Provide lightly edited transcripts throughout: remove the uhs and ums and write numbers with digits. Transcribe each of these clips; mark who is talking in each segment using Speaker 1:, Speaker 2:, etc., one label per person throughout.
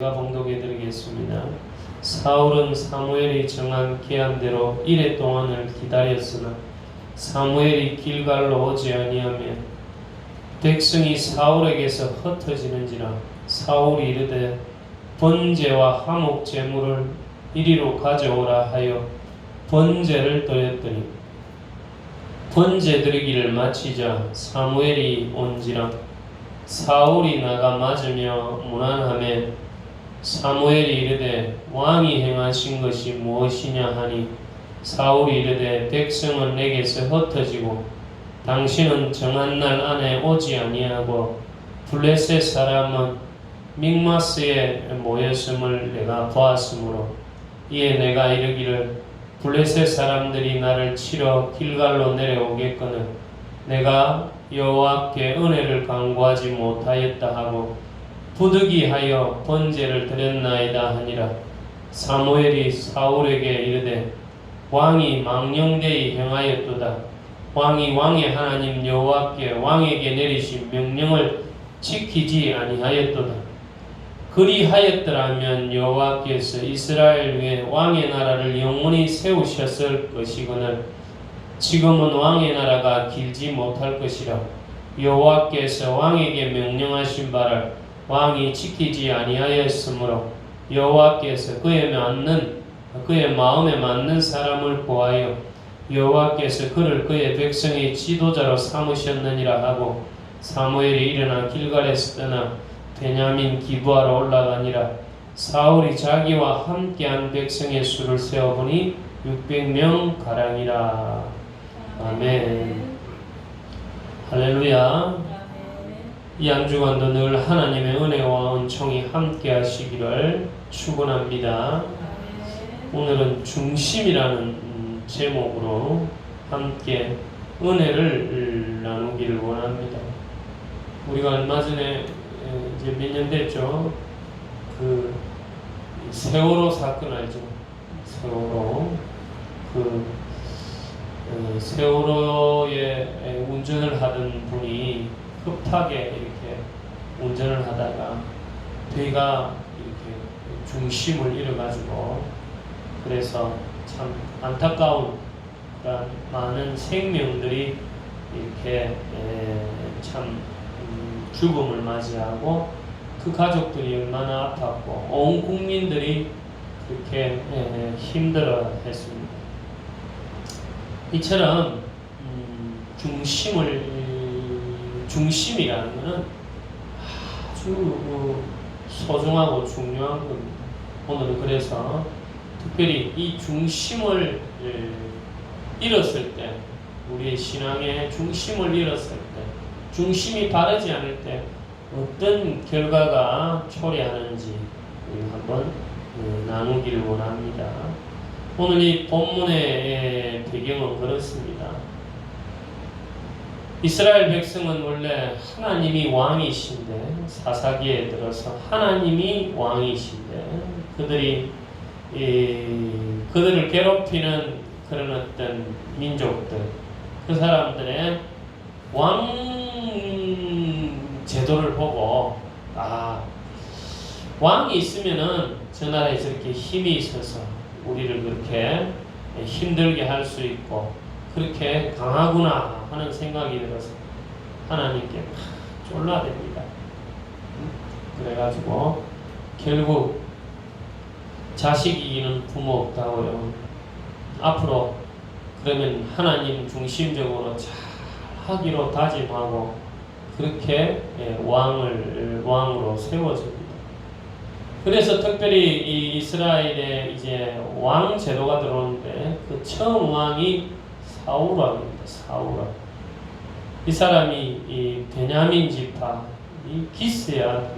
Speaker 1: 제가 봉독해 드리겠습니다. 사울은 사무엘이 정한 기한대로 이레 동안을 기다렸으나 사무엘이 길갈로 오지 아니하며 백성이 사울에게서 흩어지는지라. 사울이 이르되 번제와 화목 제물을 이리로 가져오라 하여 번제를 드렸더니 번제 드리기를 마치자 사무엘이 온지라. 사울이 나가 맞으며 문안하며 사무엘이 이르되 왕이 행하신 것이 무엇이냐 하니 사울이 이르되 백성은 내게서 흩어지고 당신은 정한 날 안에 오지 아니하고 블레셋 사람은 믹마스에 모였음을 내가 보았으므로 이에 내가 이르기를 블레셋 사람들이 나를 치러 길갈로 내려오겠거늘 내가 여호와께 은혜를 간구하지 못하였다 하고 부득이하여 번제를 드렸나이다 하니라. 사무엘이 사울에게 이르되 왕이 망령되이 행하였도다. 왕이 왕의 하나님 여호와께 왕에게 내리신 명령을 지키지 아니하였도다. 그리하였더라면 여호와께서 이스라엘 위에 왕의 나라를 영원히 세우셨을 것이거늘 지금은 왕의 나라가 길지 못할 것이라. 여호와께서 왕에게 명령하신 바를 왕이 지키지 아니하였으므로 여호와께서 그의 마음에 맞는 사람을 구하여 여호와께서 그를 그의 백성의 지도자로 삼으셨느니라 하고 사무엘이 일어나 길갈에서 떠나 베냐민 기브아로 올라가니라. 사울이 자기와 함께한 백성의 수를 세어보니 600명 가량이라. 아멘. 할렐루야. 이 한 주간도 늘 하나님의 은혜와 은총이 함께 하시기를 축원합니다. 오늘은 중심이라는 제목으로 함께 은혜를 나누기를 원합니다. 우리가 얼마 전에 이제 몇 년 됐죠? 그 세월호 사건 알죠? 세월호에 운전을 하던 분이 급하게 이렇게 운전을 하다가 배가 이렇게 중심을 잃어가지고 그래서 참 안타까운 많은 생명들이 이렇게 참 죽음을 맞이하고 그 가족들이 얼마나 아팠고 온 국민들이 그렇게 힘들어했습니다. 이처럼 중심이라는 것은 아주 소중하고 중요한 겁니다. 오늘은 그래서 특별히 이 중심을 잃었을 때, 우리의 신앙의 중심을 잃었을 때, 중심이 바르지 않을 때 어떤 결과가 초래하는지 한번 나누기를 원합니다. 오늘 이 본문의 배경은 그렇습니다. 이스라엘 백성은 원래 하나님이 왕이신데, 사사기에 들어서 하나님이 왕이신데 그들을 괴롭히는 그런 어떤 민족들, 그 사람들의 왕 제도를 보고 왕이 있으면은 저 나라에 저렇게 힘이 있어서 우리를 그렇게 힘들게 할 수 있고 그렇게 강하구나 하는 생각이 들어서 하나님께 쫄라댑니다. 그래가지고 결국 자식 이기는 부모 없다고요. 앞으로 그러면 하나님 중심적으로 잘 하기로 다짐하고 그렇게 왕으로 세워집니다. 그래서 특별히 이 이스라엘에 이제 왕 제도가 들어오는데 그 처음 왕이 사울왕입니다. 사울왕. 이 사람이 이 베냐민 지파, 이 기스야.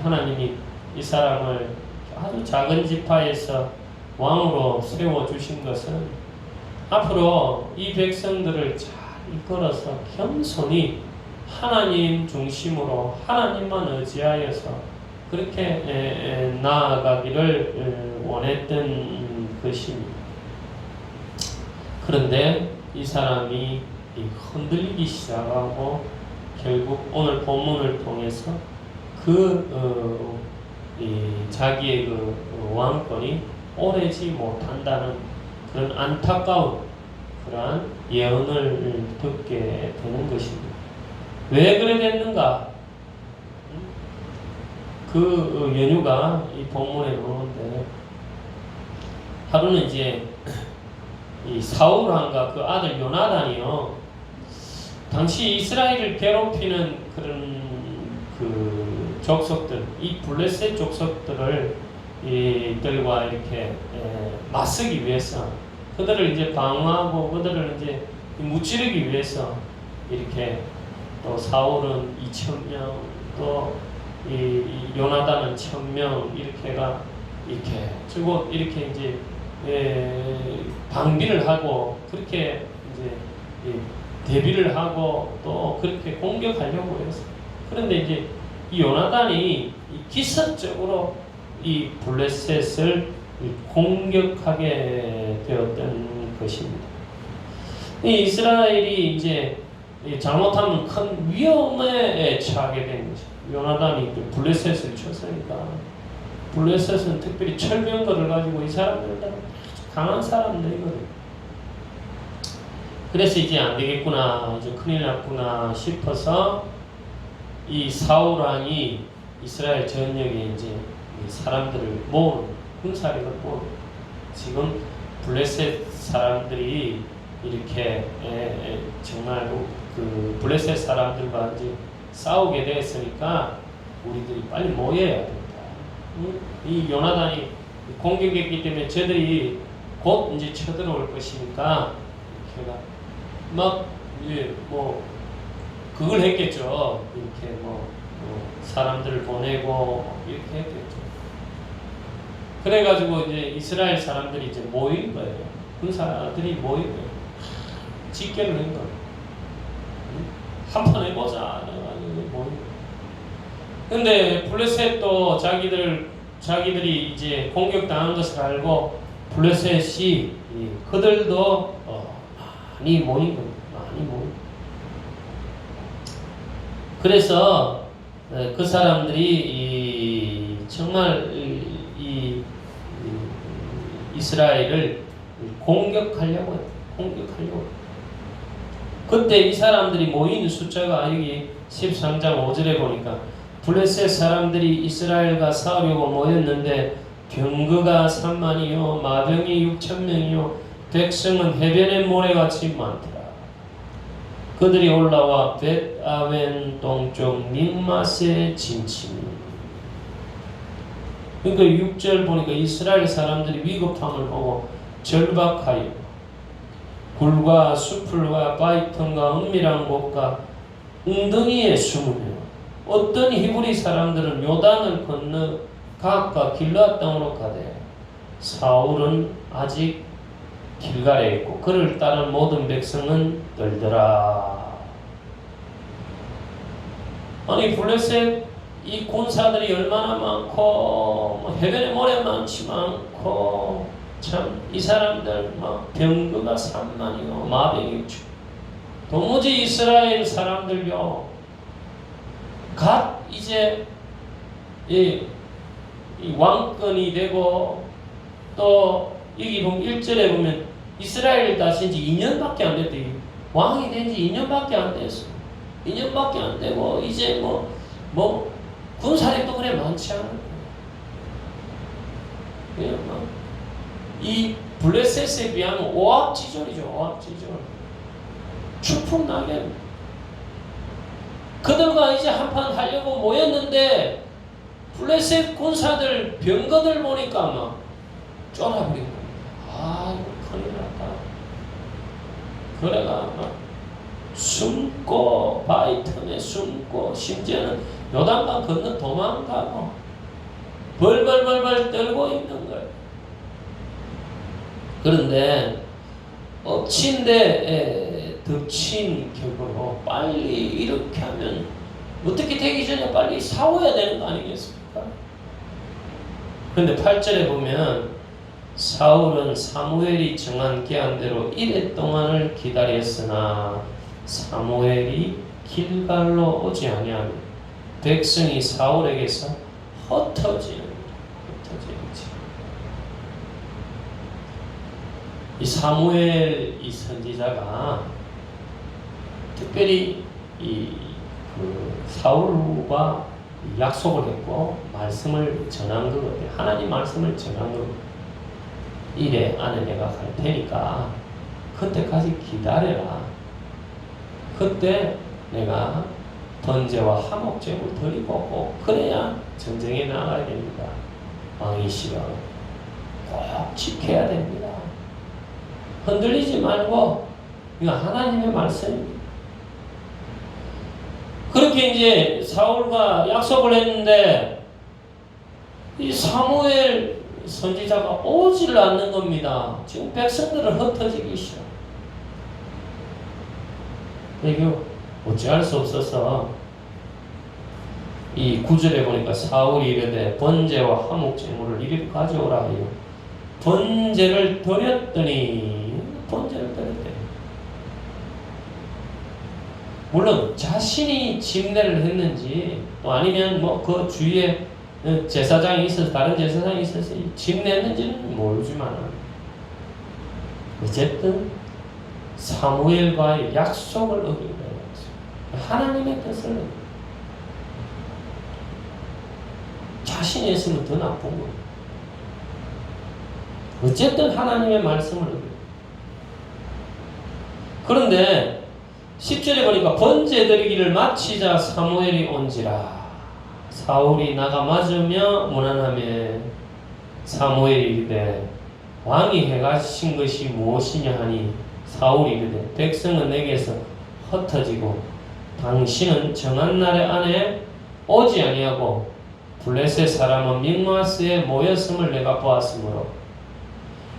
Speaker 1: 하나님이 이 사람을 아주 작은 지파에서 왕으로 세워주신 것은 앞으로 이 백성들을 잘 이끌어서 겸손히 하나님 중심으로 하나님만 의지하여서 그렇게 나아가기를 원했던 것입니다. 그런데 이 사람이 흔들리기 시작하고 결국 오늘 본문을 통해서 그 자기의 그 왕권이 오래지 못한다는 그런 안타까운 그러한 예언을 듣게 되는 것입니다. 왜 그래 됐는가? 그 연유가 이 본문에 나오는데, 하루는 이제 이 사울 왕과 그 아들 요나단이요, 당시 이스라엘을 괴롭히는 그런 그 족속들, 이 블레셋 족속들을 이들과 이렇게 맞서기 위해서, 그들을 이제 방어하고 그들을 이제 무찌르기 위해서 이렇게, 또 사울은 2,000명, 또 이 요나단은 1,000명, 이렇게가 이렇게 쭉 이렇게 이제 방비를 하고 그렇게 이제 대비를 하고 또 그렇게 공격하려고 했어. 그런데 이제 이 요나단이 기습적으로 이 블레셋을 공격하게 되었던 것입니다. 이 이스라엘이 이제 잘못하면 큰 위험에 처하게 된 거죠. 요나단이 블레셋을 쳤으니까. 블레셋은 특별히 철병거를 가지고, 이 사람들은 강한 사람들이거든. 그래서 이제 안 되겠구나, 이제 큰일 났구나 싶어서 이 사울 왕이 이스라엘 전역에 이제 사람들을 모으는, 군사력을 모으는, 지금 블레셋 사람들이 이렇게 정말 그 블레셋 사람들과 이제 싸우게 되었으니까 우리들이 빨리 모여야 된다. 이 요나단이 공격했기 때문에 저들이 곧 이제 쳐들어올 것이니까 제가 막 이제 뭐 그걸 했겠죠. 이렇게 뭐 사람들을 보내고 이렇게 했겠죠. 그래가지고 이제 이스라엘 사람들이 이제 모인 거예요. 군사들이 모인 거예요. 집결을 한 거예요. 한판 해보자. 근데 블레셋도 자기들이 이제 공격당한 것을 알고 블레셋이 그들도 많이 모인 겁니다. 많이 모인. 그래서 그 사람들이 정말 이스라엘을 공격하려고 해요. 공격하려고. 그때 이 사람들이 모인 숫자가 여기 13장 5절에 보니까 블레셋 사람들이 이스라엘과 싸우려고 모였는데 병거가 3만이요 마병이 6,000명이요 백성은 해변의 모래같이 많더라. 그들이 올라와 벳아웬 동쪽 믹맛에 진침이. 그러니까 6절 보니까 이스라엘 사람들이 위급함을 보고 절박하여 굴과 수풀과 바위틈과 은밀한 곳과 웅덩이에 숨으며, 어떤 히브리 사람들은 요단을 건너 각각 길르앗 땅으로 가되 사울은 아직 길갈에 있고 그를 따른 모든 백성은 떨더라. 아니 블레셋 이 군사들이 얼마나 많고 해변에 모래만치 많고, 참 이 사람들 막 병거가 3만이요 마병이 6천. 도무지 이스라엘 사람들요 갓 이제 이 왕권이 되고, 또 여기 보면 1절에 보면 이스라엘 다신 지 2년밖에 안 됐대. 왕이 된 지 2년밖에 안 됐어. 2년밖에 안 되고 이제 뭐 군사력도 그래 많지 않아. 그냥 이 블레셋에 비하면 오합지졸이죠. 오합지졸. 추풍낙연. 그들과 이제 한판 하려고 모였는데 블레셋 군사들 병거들 보니까 막 쫄아버린 겁니다. 아 이거 큰일 났다. 그래가 막 숨고 바위 틈에 숨고 심지어는 요단강 건너 도망가고 벌벌벌벌 떨고 있는 거예요. 그런데 엎친데 덮친 격으로 빨리 이렇게 하면 어떻게 되기 전에 빨리 싸워야 되는 거 아니겠습니까? 그런데 8절에 보면 사울은 사무엘이 정한 계한대로 이레 동안을 기다렸으나 사무엘이 길갈로 오지 아니하며 백성이 사울에게서 흩어지는 이 사무엘 이 선지자가 특별히 그 사울과 약속을 했고 말씀을 전한 거거든요. 하나님 말씀을 전한 거. 이래 안에 내가 갈 테니까 그때까지 기다려라. 그때 내가 번제와 화목제물 드리고 꼭 그래야 전쟁에 나가야 됩니다. 왕이시여 꼭 지켜야 됩니다. 흔들리지 말고 이거 하나님의 말씀입니다. 그렇게 이제 사울과 약속을 했는데 이 사무엘 선지자가 오질 않는 겁니다. 지금 백성들을 흩어지기 싫어. 이거 어찌할 수 없어서 이 9절에 보니까 사울이 이르되 번제와 화목제물을 이리 가져오라 하여 번제를 드렸더니 물론 자신이 집례를 했는지 또 아니면 뭐 그 주위에 제사장이 있어서 다른 제사장이 있어서 집례했는지는 모르지만 어쨌든 사무엘과의 약속을 어기게 되었어요. 하나님의 뜻을 자신이 했으면 더 나쁜 거예요. 어쨌든 하나님의 말씀을 어기게. 그런데 10절에 보니까 번제 드리기를 마치자 사무엘이 온지라. 사울이 나가 맞으며 무난하며 사무엘이 이르되 왕이 행하신 것이 무엇이냐 하니 사울이 이르되 백성은 내게서 흩어지고 당신은 정한 날에 안에 오지 아니하고 블레셋 사람은 mikmas에 모였음을 내가 보았으므로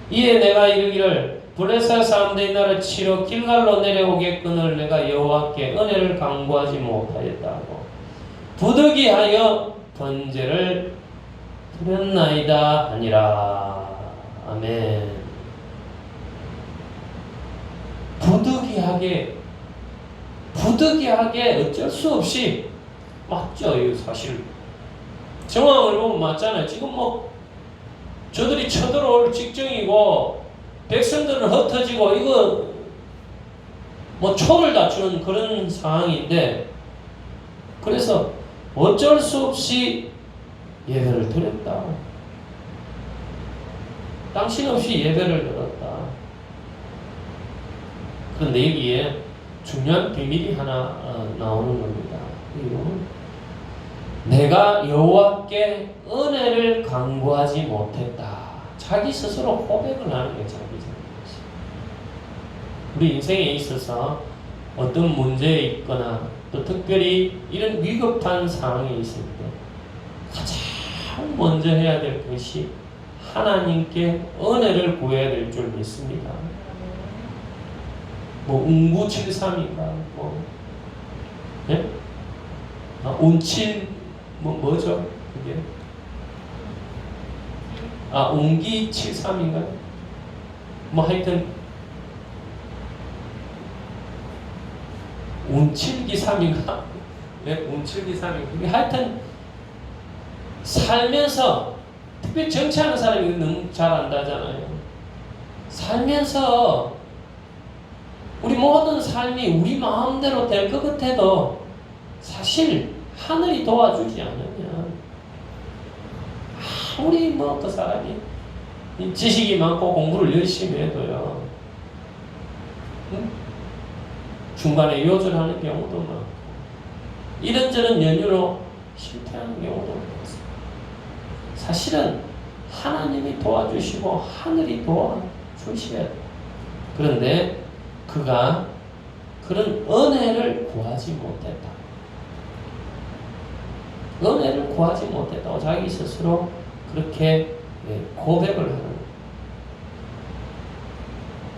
Speaker 1: 이에 내가 이르기를 블레셋 사람들이 나를 치러 길갈로 내려오겠거늘 내가 여호와께 은혜를 간구하지 못하였다고 부득이하여 번제를 드렸나이다 하니라. 아멘. 부득이하게 어쩔 수 없이 맞죠. 이거 사실 정황을 보면 맞잖아요. 지금 뭐 저들이 쳐들어올 직전이고 백성들은 흩어지고 이거 뭐 초를 다투는 그런 상황인데 그래서 어쩔 수 없이 예배를 드렸다. 당신 없이 예배를 드렸다. 그런데 여기에 중요한 비밀이 하나 나오는 겁니다. 내가 여호와께 은혜를 간구하지 못했다. 자기 스스로 고백을 하는 게 자기 잘못이에요. 우리 인생에 있어서 어떤 문제에 있거나 또 특별히 이런 위급한 상황에 있을 때 가장 먼저 해야 될 것이 하나님께 은혜를 구해야 될 줄 믿습니다. 뭐 운구73인가 뭐 예? 운칠 뭐죠 그게? 운기 73인가? 뭐 하여튼 운칠기 3인가? 네, 운칠기 3인가? 하여튼 살면서 특별히 정치하는 사람이 너무 잘 안다잖아요. 살면서 우리 모든 삶이 우리 마음대로 될 것 같아도 사실 하늘이 도와주지 않으면 아무리 뭐 그 사람이 지식이 많고 공부를 열심히 해도요 응? 중간에 요절하는 경우도 많고 이런저런 연유로 실패하는 경우도 많습니다. 사실은 하나님이 도와주시고 하늘이 도와주셔야 돼요. 그런데 그가 그런 은혜를 구하지 못했다. 은혜를 구하지 못했다고 자기 스스로 그렇게 고백을 하는 거예요.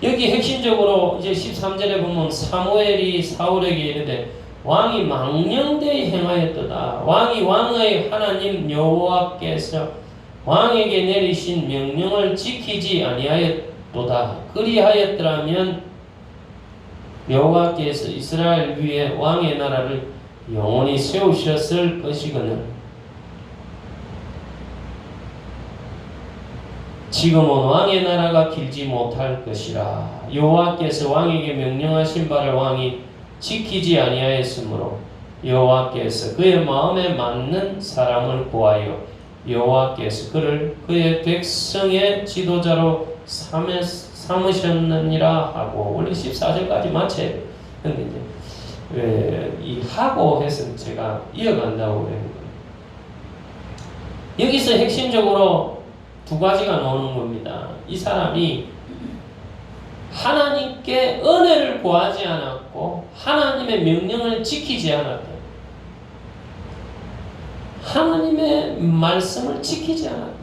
Speaker 1: 여기 핵심적으로 이제 13절에 보면 사무엘이 사울에게 이르되 왕이 망령되이 행하였도다. 왕이 왕의 하나님 여호와께서 왕에게 내리신 명령을 지키지 아니하였도다. 그리하였더라면 여호와께서 이스라엘 위에 왕의 나라를 영원히 세우셨을 것이거늘. 지금은 왕의 나라가 길지 못할 것이라. 여호와께서 왕에게 명령하신 바를 왕이 지키지 아니하였으므로 여호와께서 그의 마음에 맞는 사람을 구하여 여호와께서 그를 그의 백성의 지도자로 삼으셨느니라 하고. 원래 14절까지 마쳐야 돼요. 근데 이제 이 하고 해서 제가 이어간다고 그래요. 여기서 핵심적으로 두 가지가 나오는 겁니다. 이 사람이 하나님께 은혜를 구하지 않았고 하나님의 명령을 지키지 않았다. 하나님의 말씀을 지키지 않았다.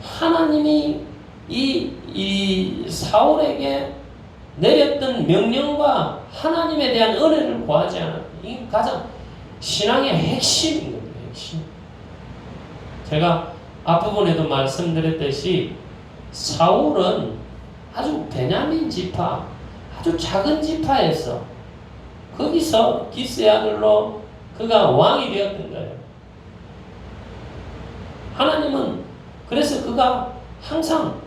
Speaker 1: 하나님이 이 사울에게 내렸던 명령과 하나님에 대한 은혜를 구하지 않았다. 이게 가장 신앙의 핵심인 겁니다. 핵심. 제가 앞부분에도 말씀드렸듯이 사울은 아주 베냐민 지파, 아주 작은 지파에서 거기서 기스의 아들로 그가 왕이 되었던 거예요. 하나님은 그래서 그가 항상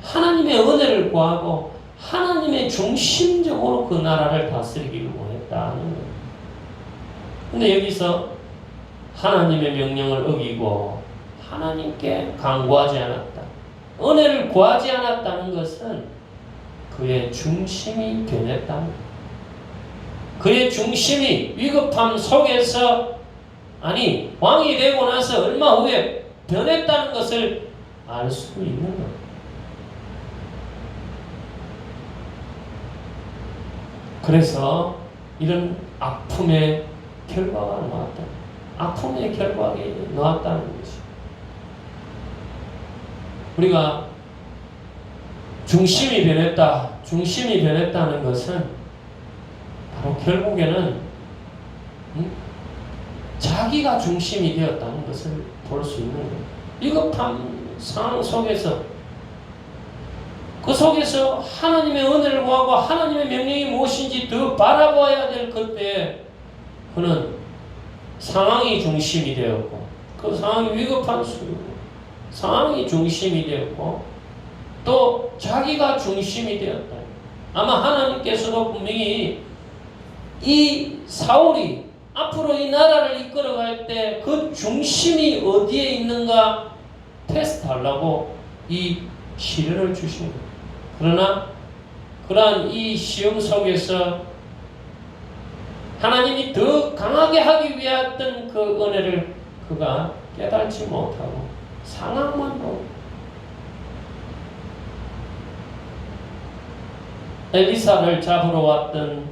Speaker 1: 하나님의 은혜를 구하고 하나님의 중심적으로 그 나라를 다스리기를 원했다는 거예요. 근데 여기서 하나님의 명령을 어기고 하나님께 간구하지 않았다. 은혜를 구하지 않았다는 것은 그의 중심이 변했다는 거예요. 그의 중심이 위급함 속에서 왕이 되고 나서 얼마 후에 변했다는 것을 알 수 있는 거예요. 그래서 이런 아픔의 결과가 나왔다. 아픔의 결과가 나왔다는 것이. 우리가 중심이 변했다. 중심이 변했다는 것은 바로 결국에는 자기가 중심이 되었다는 것을 볼 수 있는 거예요. 비겁한 상황 속에서 그 속에서 하나님의 은혜를 구하고 하나님의 명령이 무엇인지 더 바라봐야 될 그때 그는 상황이 중심이 되었고 그 상황이 위급한 상황이 중심이 되었고 또 자기가 중심이 되었다. 아마 하나님께서도 분명히 이 사울이 앞으로 이 나라를 이끌어갈 때 그 중심이 어디에 있는가 테스트하려고 이 시련을 주신 거예요. 그러나 그러한 이 시험 속에서 하나님이 더 강하게 하기 위했던 그 은혜를 그가 깨달지 못하고 상황만 보고 엘리사를 잡으러 왔던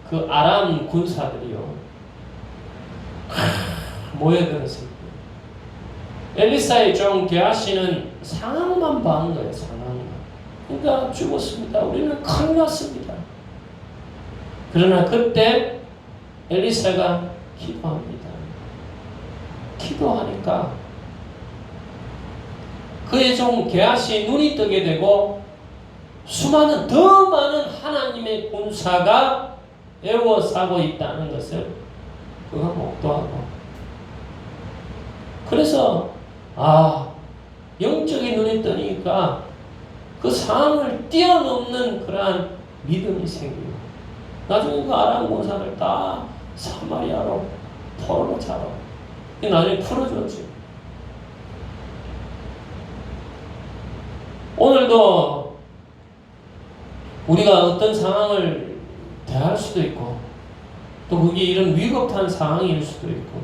Speaker 1: 그 아람 군사들이요 모여들었을 때 엘리사의 종 게하시는 상황만 본 거예요. 상황만. 그러니까 죽었습니다. 우리는 큰일 났습니다. 그러나 그때 엘리사가 기도합니다. 기도하니까 그의 종 게하시 눈이 뜨게 되고 수많은 더 많은 하나님의 군사가 에워싸고 있다는 것을 그가 목도하고 그래서 영적인 눈이 뜨니까 그 상황을 뛰어넘는 그러한 믿음이 생기고 나중에 그 아람 군사를 다 사마리아로 포로로 잡아 나중에 풀어줬지. 오늘도 우리가 어떤 상황을 대할 수도 있고 또 그게 이런 위급한 상황일 수도 있고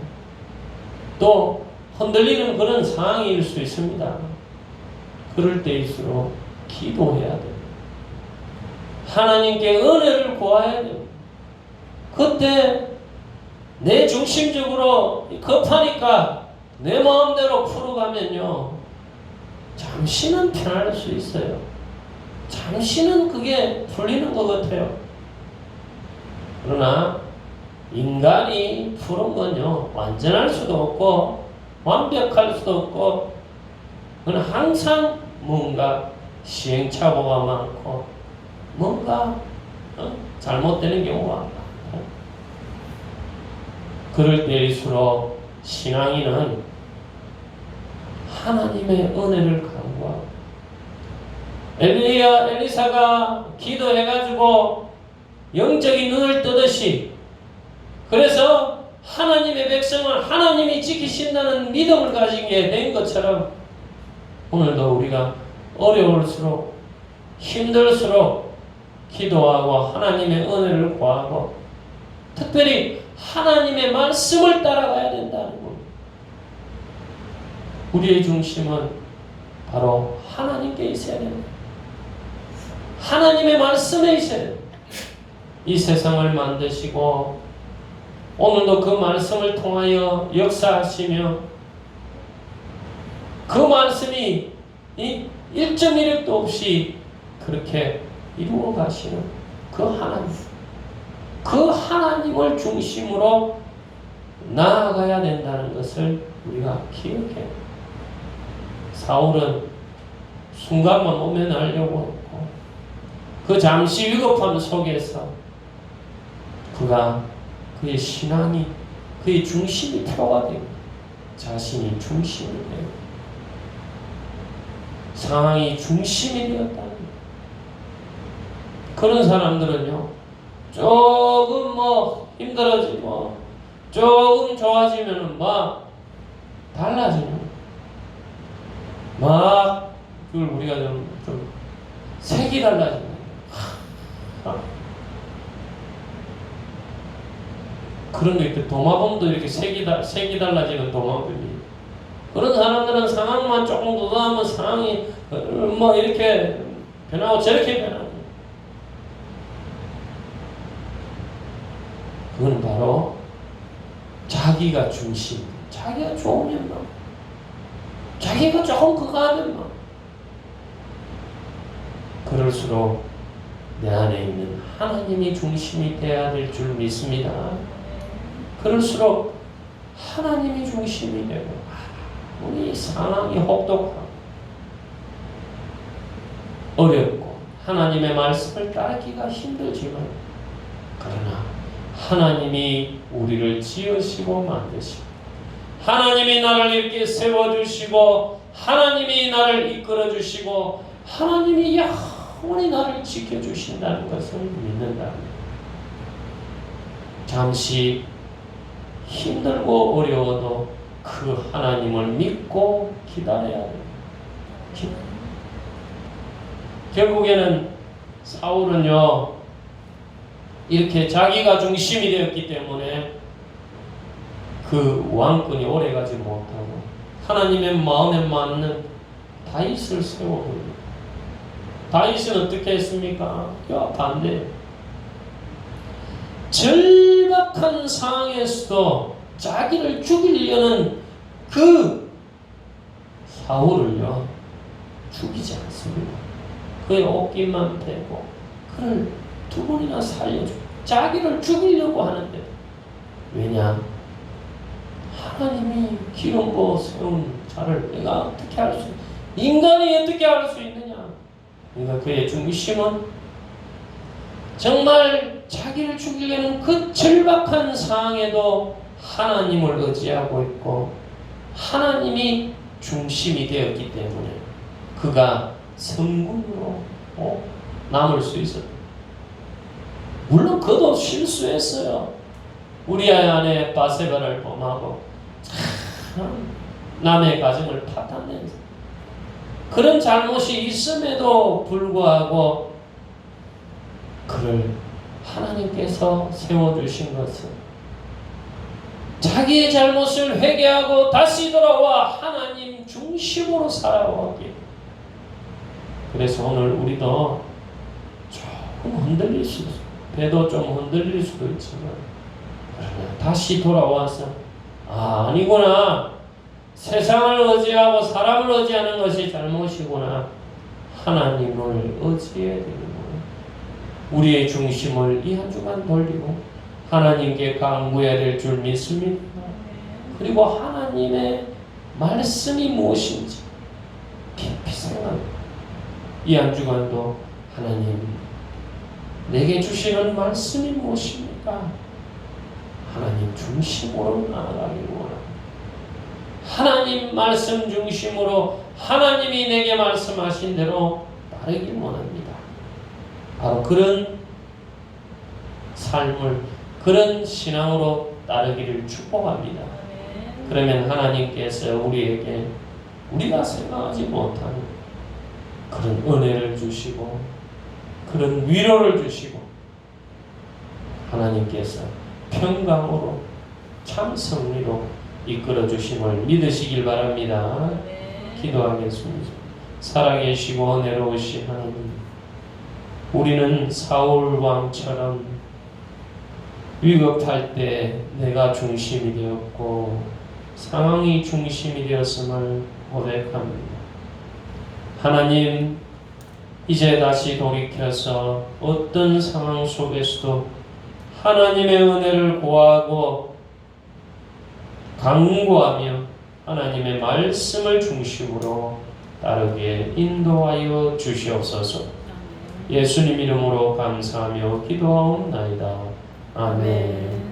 Speaker 1: 또 흔들리는 그런 상황일 수 있습니다. 그럴 때일수록 기도해야 돼요. 하나님께 은혜를 구해야 돼요. 그때 내 중심적으로 급하니까 내 마음대로 풀어가면요 잠시는 편할 수 있어요. 잠시는 그게 풀리는 것 같아요. 그러나 인간이 푸는 건요 완전할 수도 없고 완벽할 수도 없고 그건 항상 뭔가 시행착오가 많고 뭔가 잘못되는 경우가 많다. 그럴 때일수록 신앙인은 하나님의 은혜를 간구하고 엘리사가 기도해가지고 영적인 눈을 뜨듯이, 그래서 하나님의 백성을 하나님이 지키신다는 믿음을 가지게 된 것처럼 오늘도 우리가 어려울수록 힘들수록 기도하고 하나님의 은혜를 구하고 특별히 하나님의 말씀을 따라가야 된다는 겁니다. 우리의 중심은 바로 하나님께 있어야 됩니다. 하나님의 말씀에 있어야 됩니다. 이 세상을 만드시고 오늘도 그 말씀을 통하여 역사하시며 그 말씀이 1.1획도 없이 그렇게 이루어 가시는 그 하나님, 그 하나님을 중심으로 나아가야 된다는 것을 우리가 기억해요. 사울은 순간만 오면 하려고 했고 그 잠시 위급함 속에서 그의 신앙이, 그의 중심이 표가 되고 자신이 중심이 되고 상황이 중심이 되었다는 그런 사람들은요, 조금 힘들어지고 조금 좋아지면은 달라지는 그걸 우리가 좀 색이 달라지는 그런 게 있고 도마뱀도 이렇게 색이 달라지는 도마뱀이, 그런 사람들은 상황만 조금 그거하면 상황이 이렇게 변하고 저렇게 변하고, 그건 바로 자기가 중심, 자기가 좋으면 자기가 조금 그거 하면 그럴수록 내 안에 있는 하나님이 중심이 되어야 될 줄 믿습니다. 그럴수록 하나님이 중심이 되고 우리 상황이 혹독하고 어렵고 하나님의 말씀을 따르기가 힘들지만, 그러나 하나님이 우리를 지으시고 만드시고 하나님이 나를 이렇게 세워주시고 하나님이 나를 이끌어주시고 하나님이 영원히 나를 지켜주신다는 것을 믿는다. 잠시 힘들고 어려워도 그 하나님을 믿고 기다려야 돼요. 결국에는 사울은요, 이렇게 자기가 중심이 되었기 때문에 그 왕권이 오래가지 못하고 하나님의 마음에 맞는 다윗을 세워버립니다. 다윗은 어떻게 했습니까? 반대. 절박한 상황에서도 자기를 죽이려는 그 사울을요, 죽이지 않습니다. 그의 옷깃만 빼고 그를 2번이나 살려주고 자기를 죽이려고 하는데, 왜냐? 하나님이 기름 부어 세운 자를 내가 어떻게 할 수, 인간이 어떻게 할 수 있느냐? 그러니까 그의 중심은 정말 자기를 죽이려는 그 절박한 상황에도 하나님을 의지하고 있고 하나님이 중심이 되었기 때문에 그가 성군으로 남을 수 있었다. 물론 그도 실수했어요. 우리아 안에 바세바를 범하고 남의 가정을 파탄낸 그런 잘못이 있음에도 불구하고 그를 하나님께서 세워주신 것은 자기의 잘못을 회개하고 다시 돌아와 하나님 중심으로 살아오기. 그래서 오늘 우리도 조금 흔들릴 수도 있어요. 배도 좀 흔들릴 수도 있지만 다시 돌아와서 아니구나, 세상을 의지하고 사람을 의지하는 것이 잘못이구나, 하나님을 의지해야 되는구나. 우리의 중심을 이 한 주간 돌리고 하나님께 간구해야 될 줄 믿습니다. 그리고 하나님의 말씀이 무엇인지 깊이 생각합니다. 이 한 주간도 하나님 내게 주시는 말씀이 무엇입니까? 하나님 중심으로 나아가기를 원합니다. 하나님 말씀 중심으로 하나님이 내게 말씀하신 대로 따르길 원합니다. 바로 그런 삶을, 그런 신앙으로 따르기를 축복합니다. 그러면 하나님께서 우리에게 우리가 생각하지 못한 그런 은혜를 주시고 그런 위로를 주시고 하나님께서 평강으로 참 승리로 이끌어 주심을 믿으시길 바랍니다. 기도하겠습니다. 살아계시고 은혜로우신 하나님, 우리는 사울 왕처럼 위급할 때 내가 중심이 되었고 상황이 중심이 되었음을 고백합니다. 하나님, 이제 다시 돌이켜서 어떤 상황 속에서도 하나님의 은혜를 구하고 강구하며 하나님의 말씀을 중심으로 따르게 인도하여 주시옵소서. 예수님 이름으로 감사하며 기도하옵나이다. 아멘.